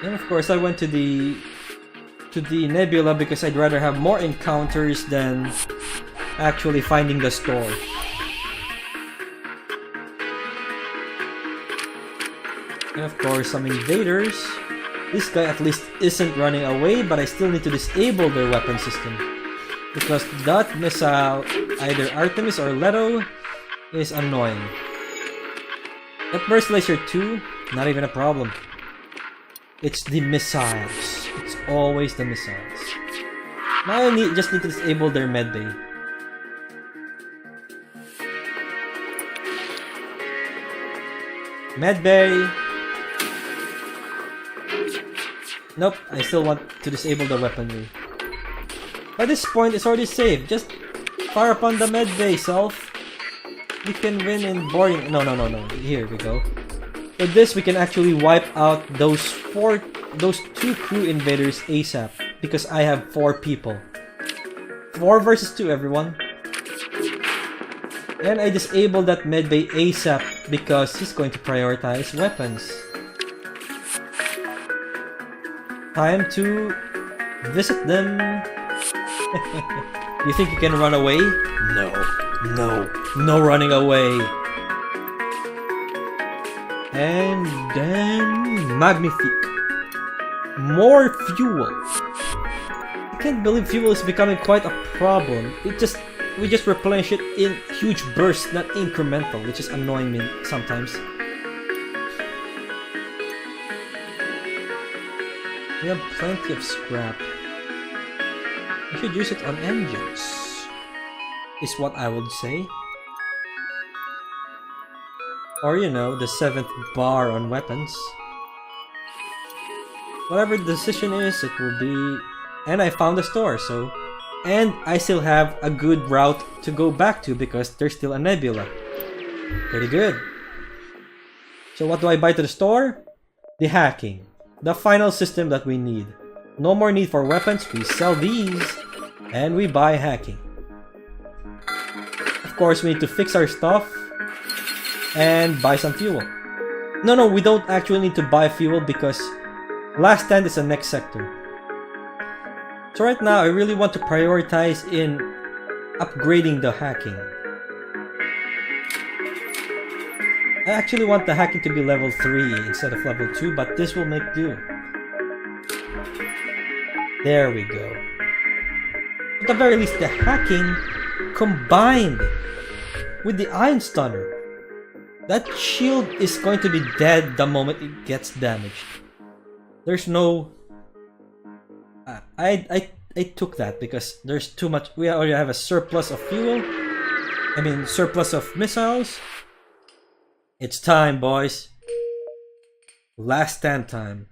And of course, I went to the nebula because I'd rather have more encounters than actually finding the store. And of course, some invaders. This guy at least isn't running away, but I still need to disable their weapon system. Because that missile, either Artemis or Leto, is annoying. That burst laser 2, not even a problem. It's the missiles. It's always the missiles. Now I just need to disable their medbay. Medbay! Nope, I still want to disable the weaponry. By this point, it's already safe. Just fire upon the medbay, self. We can win in boarding. No. Here we go. With this, we can actually wipe out those two crew invaders ASAP because I have 4 people. 4 versus 2, everyone. And I disabled that medbay ASAP because he's going to prioritize weapons. Time to visit them. You think you can run away? No running away. And then magnifique. More fuel. I can't believe fuel is becoming quite a problem. We just replenish it in huge bursts, not incremental, which is annoying me sometimes. We have plenty of scrap. We should use it on engines, is what I would say. Or, you know, the 7th bar on weapons. Whatever the decision is, it will be... And I found a store, so... And I still have a good route to go back to because there's still a nebula. Pretty good. So what do I buy to the store? The hacking. The final system that we need. No more need for weapons, we sell these. And we buy hacking. Of course, we need to fix our stuff. And buy some fuel. No, we don't actually need to buy fuel because last stand is the next sector. So right now, I really want to prioritize in upgrading the hacking. I actually want the hacking to be level 3 instead of level 2, but this will make do. There we go. At the very least, the hacking combined with the Iron Stunner. That shield is going to be dead the moment it gets damaged. There's no... I took that because there's too much... We already have a surplus of fuel. I mean, surplus of missiles. It's time, boys. Last stand time.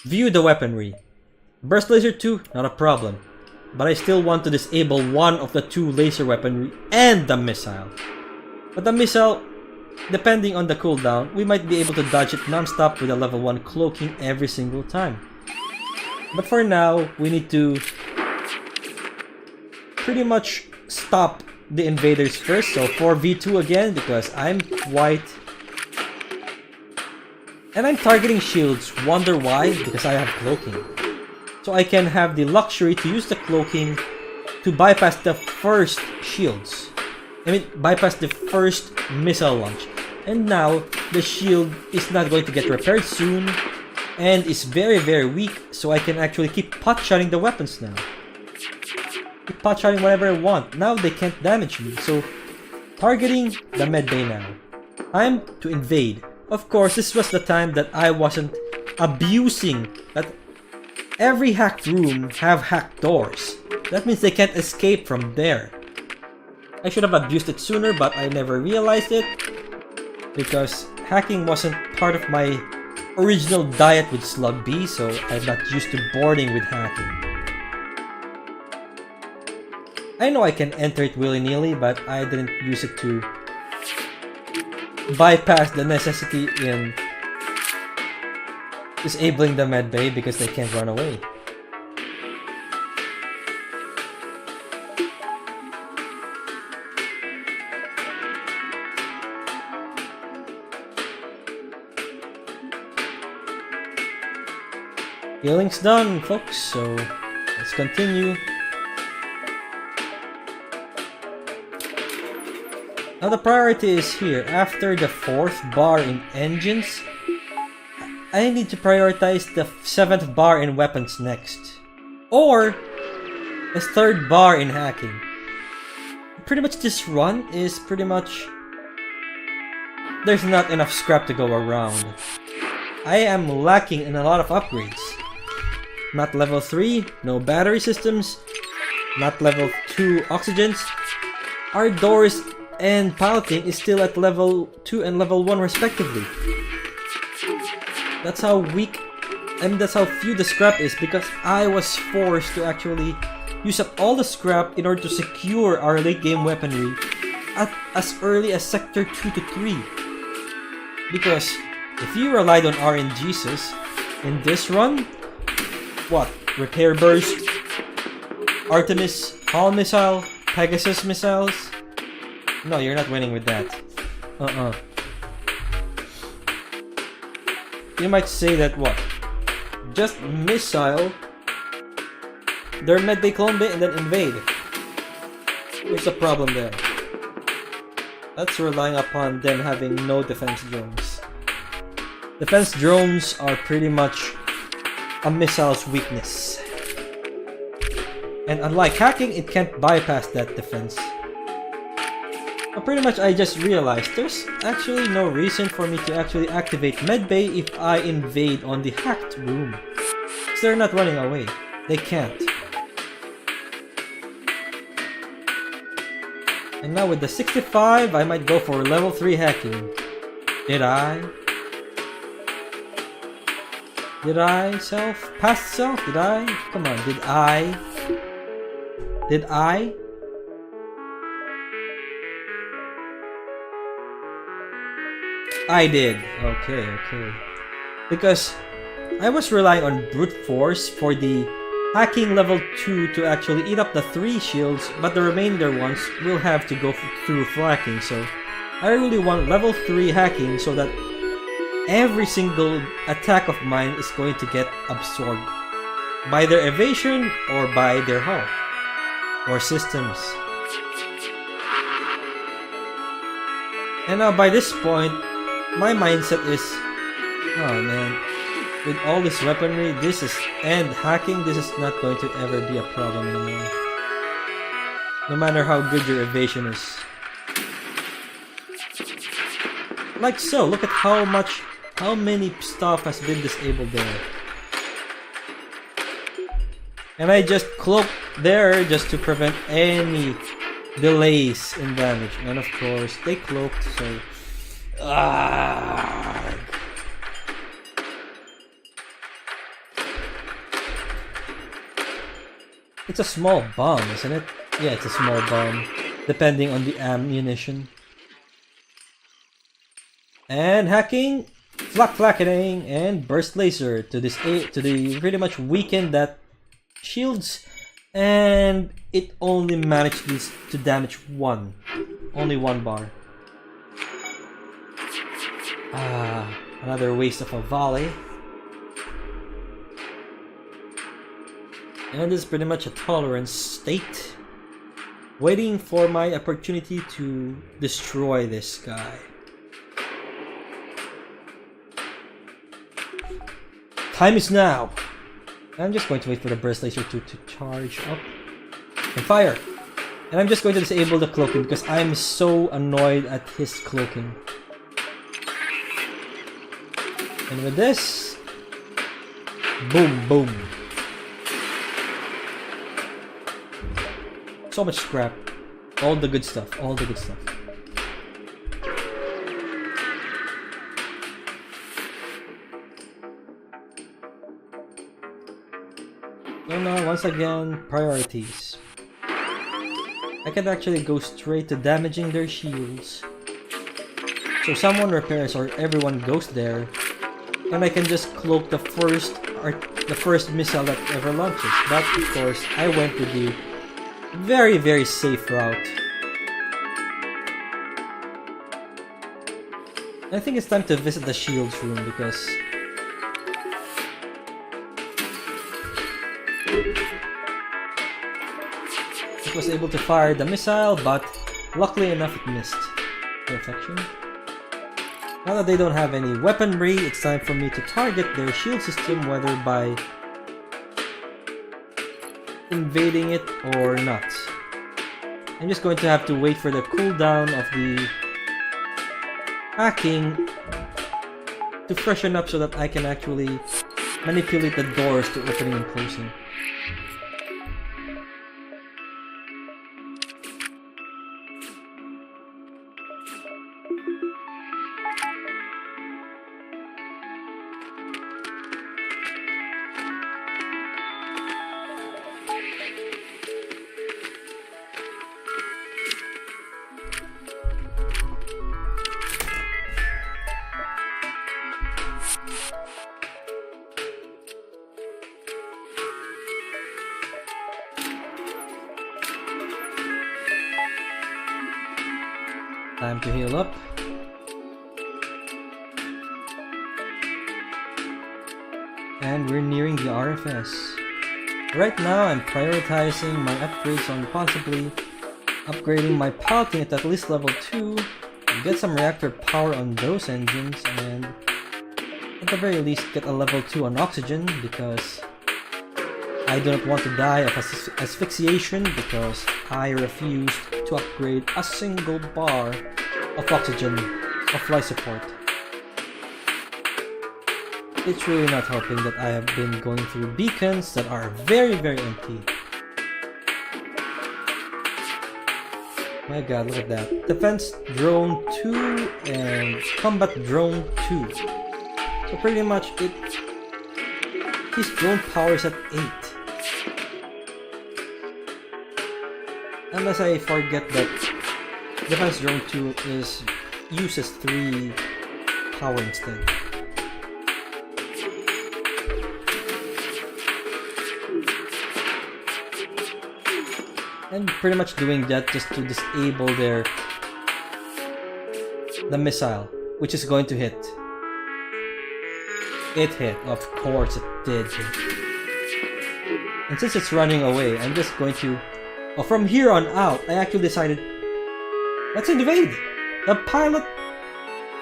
View the weaponry. Burst laser 2, not a problem. But I still want to disable one of the two laser weaponry and the missile. But the missile, depending on the cooldown, we might be able to dodge it non-stop with a level 1 cloaking every single time. But for now, we need to pretty much stop the invaders first. So 4v2 again because I'm white. And I'm targeting shields. Wonder why? Because I have cloaking. So I can have the luxury to use the cloaking to bypass the first shields. I mean, bypass the first missile launch. And now, the shield is not going to get repaired soon. And is very, very weak. So I can actually keep pot-shotting the weapons now. Keep pot-shotting whatever I want. Now they can't damage me. So, targeting the medbay now. Time to invade. Of course, this was the time that I wasn't abusing that every hacked room have hacked doors. That means they can't escape from there. I should have abused it sooner, but I never realized it because hacking wasn't part of my original diet with Slug B, so I'm not used to boarding with hacking. I know I can enter it willy-nilly, but I didn't use it to bypass the necessity in disabling the medbay because they can't run away. Healing's done, folks, so let's continue. Now the priority is here. After the 4th bar in engines, I need to prioritize the 7th bar in weapons next. Or the 3rd bar in hacking. Pretty much this run is pretty much... There's not enough scrap to go around. I am lacking in a lot of upgrades. Not level 3, no battery systems. Not level 2 oxygens. Our doors and piloting is still at level 2 and level 1 respectively. That's how weak, and that's how few the scrap is because I was forced to actually use up all the scrap in order to secure our late game weaponry at as early as sector 2 to 3. Because if you relied on RNGesus in this run, what? Repair Burst, Artemis, Hall Missile, Pegasus Missiles? No, you're not winning with that. You might say that what? Just missile their medbay clone bit and then invade. What's the problem there? That's relying upon them having no defense drones. Defense drones are pretty much a missile's weakness. And unlike hacking, it can't bypass that defense. But pretty much I just realized there's actually no reason for me to actually activate medbay if I invade on the hacked room. Because they're not running away. They can't. And now with the 65, I might go for level 3 hacking. Did I? Did I, self? Past self? Did I? Come on, did I? Did I? I did. Okay, okay. Because I was relying on brute force for the hacking level 2 to actually eat up the 3 shields, but the remainder ones will have to go through flacking, so I really want level 3 hacking so that every single attack of mine is going to get absorbed by their evasion or by their hull or systems. And now by this point, my mindset is Oh man, with all this weaponry, and hacking, this is not going to ever be a problem anymore. No matter how good your evasion is. Like so, look at how many stuff has been disabled there. And I just cloaked there just to prevent any delays in damage. And of course, they cloaked, so... It's a small bomb, isn't it? Yeah, it's a small bomb, depending on the ammunition. And hacking, flak-flackening, and burst laser to pretty much weaken that shields, and it only managed to damage only one bar. Another waste of a volley. And it's pretty much a tolerance state, waiting for my opportunity to destroy this guy. Time is now! I'm just going to wait for the burst laser to charge up and fire. And I'm just going to disable the cloaking because I'm so annoyed at his cloaking. And with this, boom, boom. So much scrap. All the good stuff, all the good stuff. So now, once again, priorities. I can actually go straight to damaging their shields. So someone repairs or everyone goes there, and I can just cloak the first missile that ever launches. But of course, I went with the very, very safe route. I think it's time to visit the shields room because it was able to fire the missile, but luckily enough it missed. Perfection. Now that they don't have any weaponry, it's time for me to target their shield system, whether by invading it or not. I'm just going to have to wait for the cooldown of the hacking to freshen up so that I can actually manipulate the doors to opening and closing. Time to heal up. And we're nearing the RFS. Right now I'm prioritizing my upgrades on possibly upgrading my piloting at least level 2, get some reactor power on those engines, and at the very least get a level 2 on oxygen because I don't want to die of asphyxiation because I refused to upgrade a single bar of oxygen of life support. It's really not helping that I have been going through beacons that are very, very empty. My god, look at that. Defense drone 2 and combat drone 2. So pretty much his drone power is at 8. Unless I forget that defense drone 2 uses 3 power instead. And pretty much doing that just to disable the missile, which is going to hit. It hit, of course it did hit. And since it's running away, I'm just going to... Well, from here on out, I actually decided, let's invade! The pilot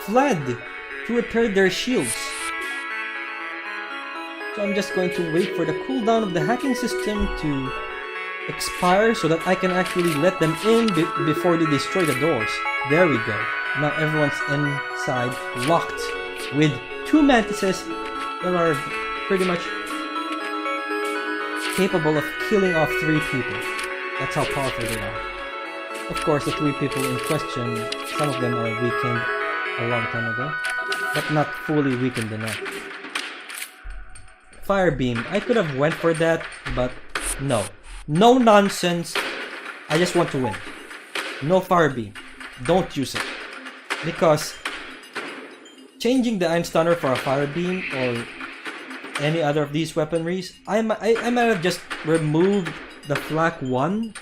fled to repair their shields. So I'm just going to wait for the cooldown of the hacking system to expire so that I can actually let them in before they destroy the doors. There we go. Now everyone's inside, locked, with 2 mantises that are pretty much capable of killing off 3 people. That's how powerful they are. Of course, the 3 people in question, some of them are weakened a long time ago, but not fully weakened enough. Fire beam. I could have went for that, but no. No nonsense. I just want to win. No fire beam. Don't use it. Because changing the Iron Stunner for a fire beam or any other of these weaponries, I might have just removed the Flak 1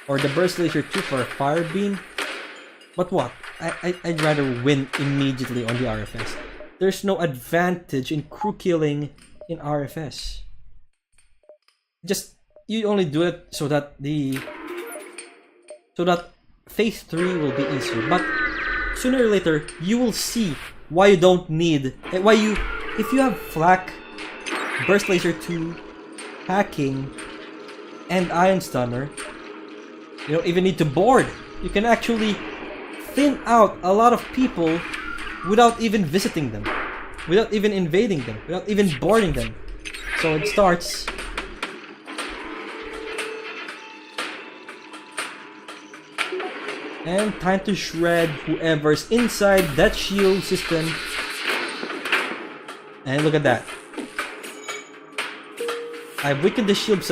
or the Burst Laser 2 for a fire beam. But what? I'd rather win immediately on the RFS. There's no advantage in crew killing in RFS. You only do it so that phase 3 will be easier. But sooner or later, you will see why you don't need if you have Flak, Burst Laser 2, hacking, and Iron Stunner, you don't even need to board. You can actually thin out a lot of people without even visiting them, without even invading them, without even boarding them. So it starts. And time to shred whoever's inside that shield system. And look at that. I've weakened the shield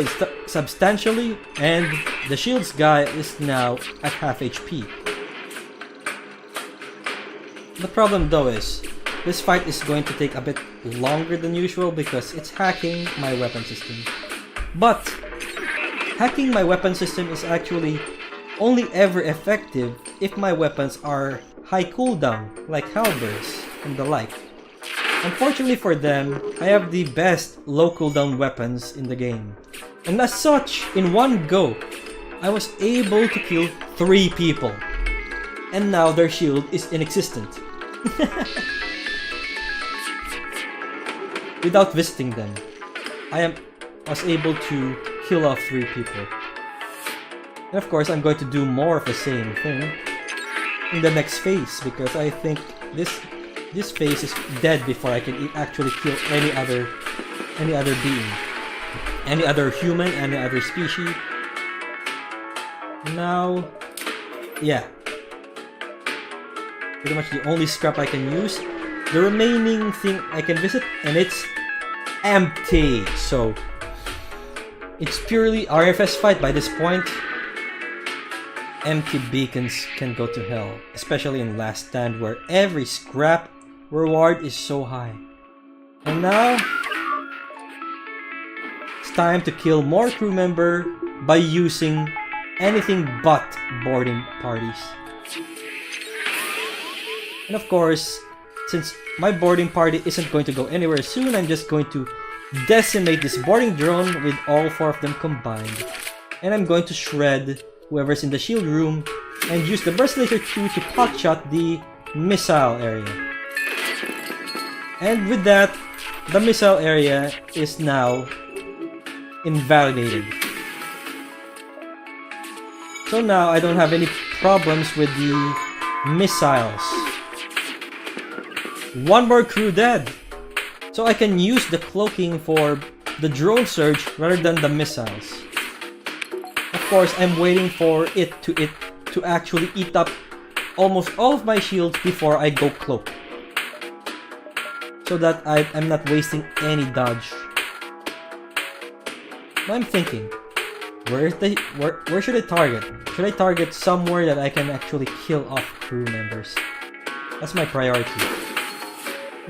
substantially, and the shield's guy is now at half HP. The problem though is, this fight is going to take a bit longer than usual because it's hacking my weapon system. But hacking my weapon system is actually only ever effective if my weapons are high cooldown, like halberds and the like. Unfortunately for them, I have the best low cooldown weapons in the game. And as such, in one go, I was able to kill 3 people. And now their shield is inexistent. Without visiting them, I was able to kill off 3 people. And of course, I'm going to do more of the same thing in the next phase, because I think this phase is dead before I can actually kill any other being, any other human, any other species. Now, yeah, pretty much the only scrap I can use. The remaining thing I can visit, and it's empty. So it's purely RFS fight by this point. Empty beacons can go to hell, especially in Last Stand where every scrap reward is so high. And now, it's time to kill more crew member by using anything but boarding parties. And of course, since my boarding party isn't going to go anywhere soon, I'm just going to decimate this boarding drone with all 4 of them combined. And I'm going to shred whoever's in the shield room and use the Burst Laser 2 to potshot the missile area. And with that, the missile area is now invalidated. So now I don't have any problems with the missiles. 1 more crew dead! So I can use the cloaking for the drone surge rather than the missiles. Of course, I'm waiting for it to actually eat up almost all of my shields before I go cloak, so that I'm not wasting any dodge. Now I'm thinking, where should I target? Should I target somewhere that I can actually kill off crew members? That's my priority.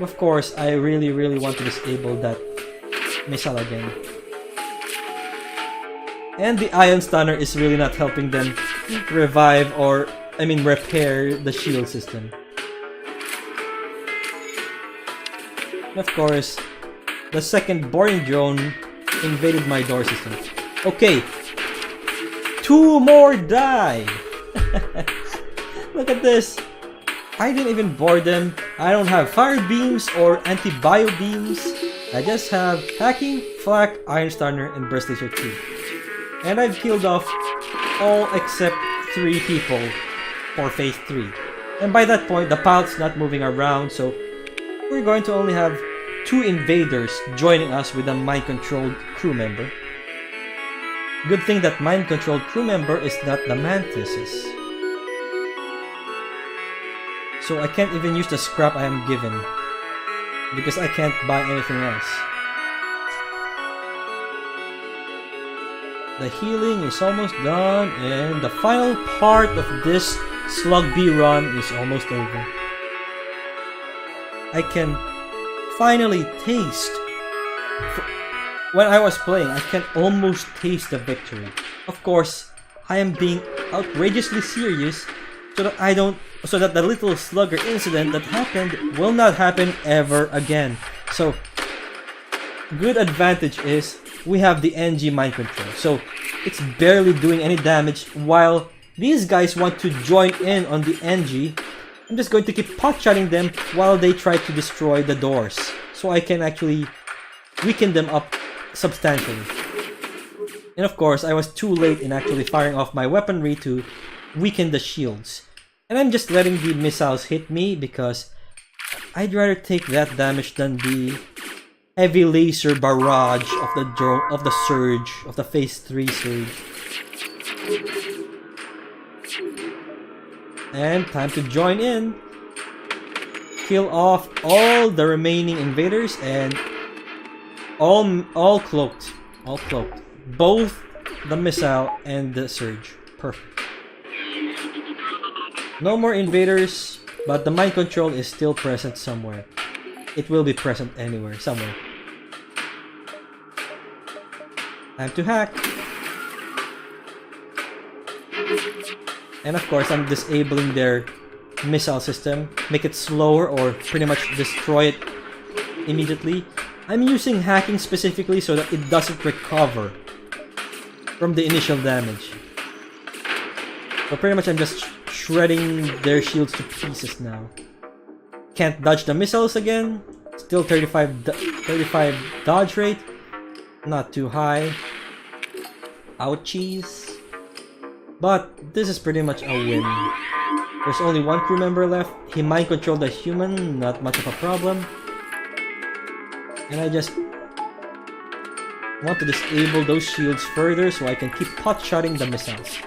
Of course, I really want to disable that missile again. And the Iron Stunner is really not helping them revive or, repair the shield system. And of course, the second boarding drone invaded my door system. Okay, 2 more died! Look at this! I didn't even board them. I don't have fire beams or anti-bio beams. I just have Hacking, Flak, Iron Stunner, and Burst Laser 2. And I've killed off all except 3 people for phase 3. And by that point, the pilot's not moving around, so we're going to only have 2 invaders joining us with a mind-controlled crew member. Good thing that mind-controlled crew member is not the Mantises. So I can't even use the scrap I am given, because I can't buy anything else. The healing is almost done, and the final part of this Slug B run is almost over. I can finally taste. When I was playing, I can almost taste the victory. Of course, I am being outrageously serious so that the little slugger incident that happened will not happen ever again. So, good advantage is we have the NG mind control. So, it's barely doing any damage while these guys want to join in on the NG. I'm just going to keep pot-shotting them while they try to destroy the doors. So I can actually weaken them up substantially. And of course, I was too late in actually firing off my weaponry to weaken the shields. And I'm just letting the missiles hit me because I'd rather take that damage than the heavy laser barrage of the surge, of the phase 3 surge. And time to join in. Kill off all the remaining invaders and all cloaked. All cloaked. Both the missile and the surge. Perfect. No more invaders, but the mind control is still present somewhere. It will be present anywhere, somewhere. Time to hack. And of course, I'm disabling their missile system. Make it slower or pretty much destroy it immediately. I'm using hacking specifically so that it doesn't recover from the initial damage. So pretty much I'm just shredding their shields to pieces now. Can't dodge the missiles again. Still 35 dodge rate. Not too high. Ouchies. But this is pretty much a win. There's only one crew member left. He mind controlled the human, not much of a problem. And I just want to disable those shields further so I can keep pot-shotting the missiles.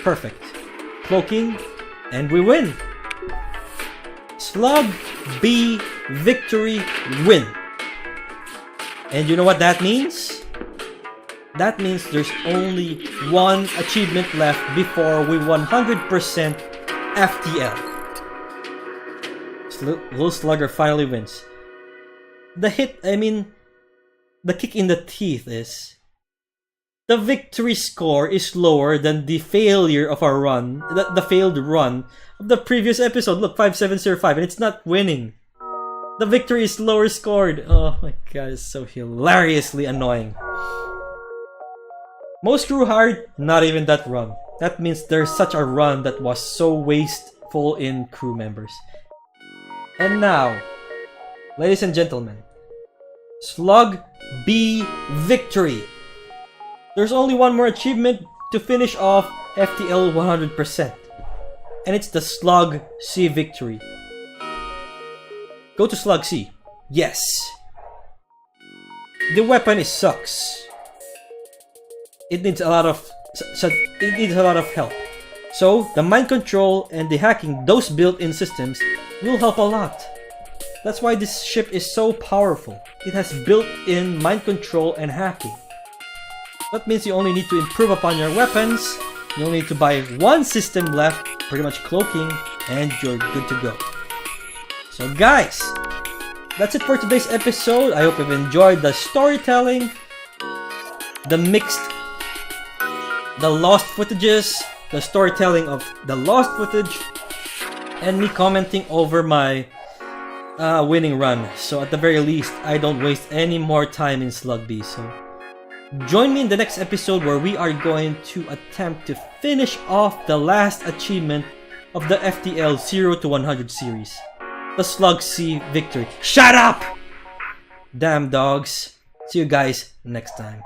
Perfect. Cloaking, and we win! Slug B victory win! And you know what that means? That means there's only one achievement left before we 100% FTL. Little Slugger finally wins. The kick in the teeth is the victory score is lower than the failure of our run, the failed run of the previous episode. Look, 5705, and it's not winning. The victory is lower scored. Oh my god, it's so hilariously annoying. Most crew hired, not even that run. That means there's such a run that was so wasteful in crew members. And now, ladies and gentlemen, Slug B victory. There's only one more achievement to finish off FTL 100%. And it's the Slug C victory. Go to Slug C. Yes. The weapon sucks. It needs a lot of help. So the mind control and the hacking, those built-in systems, will help a lot. That's why this ship is so powerful. It has built-in mind control and hacking. That means you only need to improve upon your weapons. You only need to buy one system left, pretty much cloaking, and you're good to go. So guys, that's it for today's episode. I hope you've enjoyed the storytelling, the lost footages, the storytelling of the lost footage, and me commenting over my winning run. So at the very least, I don't waste any more time in Slug B. So join me in the next episode where we are going to attempt to finish off the last achievement of the FTL 0 to 100 series. The Slug C victory. Shut up! damn dogs. See you guys next time.